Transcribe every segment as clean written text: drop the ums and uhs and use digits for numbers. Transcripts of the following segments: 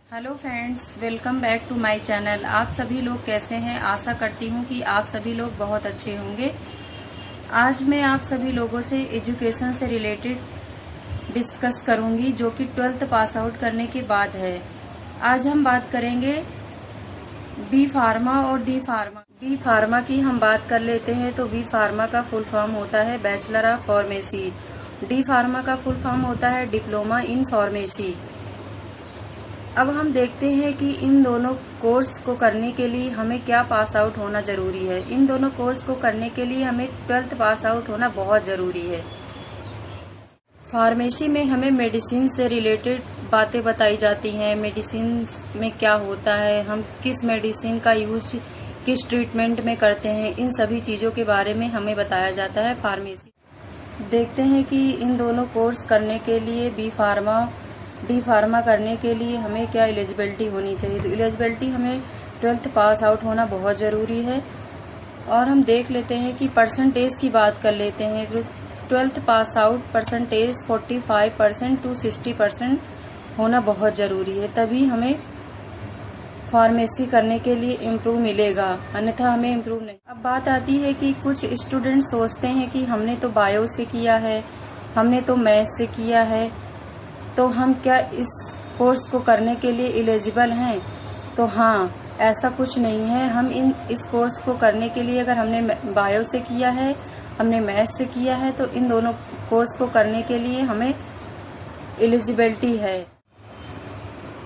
Hello friends, welcome back to my channel. आप सभी लोग कैसे हैं? आशा करती हूँ कि आप सभी लोग बहुत अच्छे होंगे। आज मैं आप सभी लोगों से एजुकेशन से रिलेटेड डिस्कस करूंगी, जो कि 12th पास आउट करने के बाद है। आज हम बात करेंगे बी फार्मा और डी फार्मा। बी फार्मा की हम बात कर लेते हैं तो बी फार्मा का फुल फॉर्म होता है bachelor of pharmacy. D pharma का फुल फॉर्म होता है डिप्लोमा इन फार्मेसी। अब हम देखते हैं कि इन दोनों कोर्स को करने के लिए हमें क्या पास आउट होना जरूरी है। इन दोनों कोर्स को करने के लिए हमें 12th पास आउट होना बहुत जरूरी है। फार्मेसी में हमें मेडिसिन से रिलेटेड बातें बताई जाती हैं। मेडिसिन में क्या होता है, हम किस मेडिसिन का यूज किस ट्रीटमेंट में करते हैं, इन सभी चीजों के बारे में हमें बताया जाता है फार्मेसी। देखते हैं कि इन दोनों कोर्स करने के लिए बी फार्मा डी फार्मा करने के लिए हमें क्या एलिजिबिलिटी होनी चाहिए। तो एलिजिबिलिटी हमें 12th पास आउट होना बहुत ज़रूरी है। और हम देख लेते हैं कि परसेंटेज की बात कर लेते हैं। तो 12th pass out percentage 45% to 60% होना बहुत ज़रूरी है, तभी हमें फार्मेसी करने के लिए इम्प्रूव मिलेगा, अन्यथा हमें इम्प्रूव नहीं। अब बात आती है कि कुछ स्टूडेंट सोचते हैं कि हमने तो बायो से किया है, हमने तो मैथ्स से किया है, तो हम क्या इस कोर्स को करने के लिए एलिजिबल हैं? तो हाँ, ऐसा कुछ नहीं है। हम इस कोर्स को करने के लिए, अगर हमने बायो से किया है, हमने मैथ्स से किया है, तो इन दोनों कोर्स को करने के लिए हमें एलिजिबिलिटी है।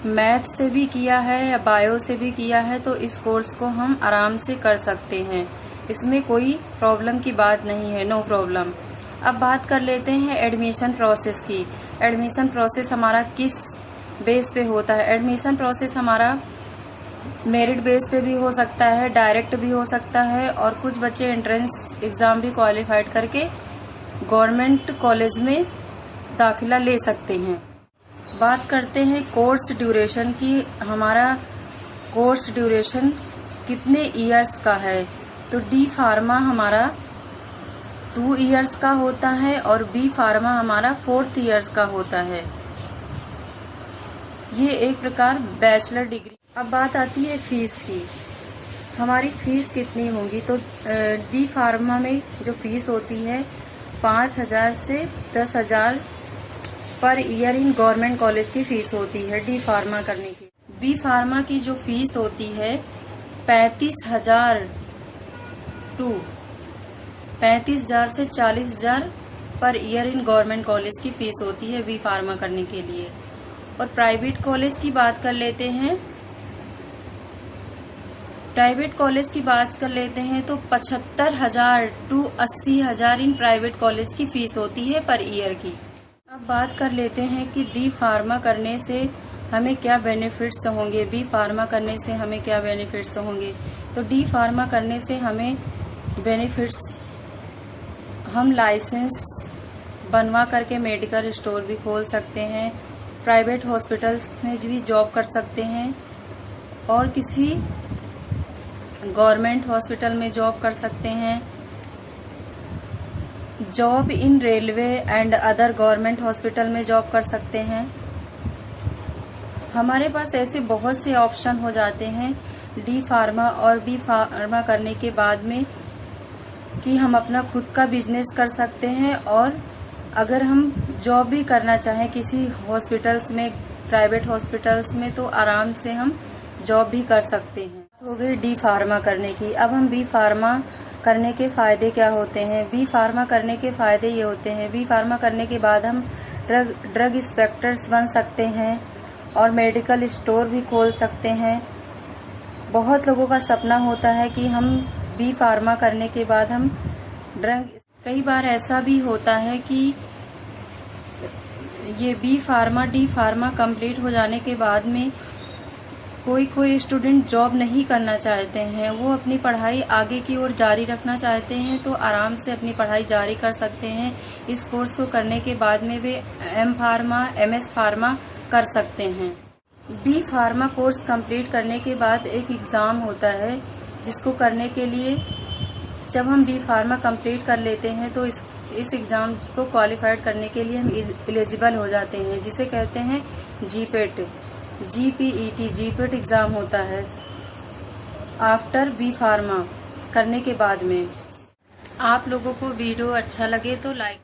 मैथ से भी किया है या बायो से भी किया है तो इस कोर्स को हम आराम से कर सकते हैं, इसमें कोई प्रॉब्लम की बात नहीं है, नो प्रॉब्लम। अब बात कर लेते हैं एडमिशन प्रोसेस की। एडमिशन प्रोसेस हमारा किस बेस पे होता है? एडमिशन प्रोसेस हमारा मेरिट बेस पे भी हो सकता है, डायरेक्ट भी हो सकता है, और कुछ बच्चे एंट्रेंस एग्जाम भी क्वालिफाइड करके गवर्नमेंट कॉलेज में दाखिला ले सकते हैं। बात करते हैं कोर्स ड्यूरेशन की। हमारा कोर्स ड्यूरेशन कितने ईयर्स का है? तो डी फार्मा हमारा 2 ईयर्स का होता है और बी फार्मा हमारा 4th ईयर्स का होता है। ये एक प्रकार बैचलर डिग्री। अब बात आती है फीस की। हमारी फीस कितनी होगी? तो डी फार्मा में जो फीस होती है 5,000 से 10,000 per year in government college की फीस होती है डी फार्मा करने की। बी फार्मा की जो फीस होती है 35,000 से 40,000 per year in government college की फीस होती है बी फार्मा करने के लिए। और प्राइवेट कॉलेज की बात कर लेते हैं। प्राइवेट कॉलेज की बात कर लेते हैं तो 75,000 to 80,000 इन प्राइवेट कॉलेज की फीस होती है पर ईयर की। अब बात कर लेते हैं कि डी फार्मा करने से हमें क्या बेनिफिट्स होंगे, बी फार्मा करने से हमें क्या बेनिफिट्स होंगे। तो डी फार्मा करने से हमें बेनिफिट्स, हम लाइसेंस बनवा करके मेडिकल स्टोर भी खोल सकते हैं, प्राइवेट हॉस्पिटल्स में भी जॉब कर सकते हैं, और किसी गवर्नमेंट हॉस्पिटल में जॉब कर सकते हैं, job in railway and other government hospital में जॉब कर सकते हैं। हमारे पास ऐसे बहुत से ऑप्शन हो जाते हैं डी फार्मा और बी फार्मा करने के बाद में, कि हम अपना खुद का बिजनेस कर सकते हैं, और अगर हम जॉब भी करना चाहें किसी हॉस्पिटल्स में, प्राइवेट हॉस्पिटल्स में, तो आराम से हम जॉब भी कर सकते हैं। हो गई डी फार्मा करने की। अब हम बी फार्मा करने के फायदे क्या होते हैं? बी फार्मा करने के फायदे ये होते हैं, बी फार्मा करने के बाद हम ड्रग इंस्पेक्टर्स बन सकते हैं और मेडिकल स्टोर भी खोल सकते हैं। बहुत लोगों का सपना होता है कि हम बी फार्मा करने के बाद हम कई बार ऐसा भी होता है कि ये B pharma D pharma complete हो जाने के बाद में कोई स्टूडेंट जॉब नहीं करना चाहते हैं, वो अपनी पढ़ाई आगे की ओर जारी रखना चाहते हैं, तो आराम से अपनी पढ़ाई जारी कर सकते हैं। इस कोर्स को करने के बाद में वे एम फार्मा, MS फार्मा कर सकते हैं। बी फार्मा कोर्स कंप्लीट करने के बाद एक एग्ज़ाम होता है, जिसको करने के लिए जब हम बी फार्मा कंप्लीट कर लेते हैं तो इस एग्ज़ाम को क्वालिफाइड करने के लिए हम एलिजिबल हो जाते हैं, जिसे कहते हैं जीपेट। GPET जीपेट एग्ज़ाम होता है आफ्टर बी फार्मा करने के बाद में। आप लोगों को वीडियो अच्छा लगे तो लाइक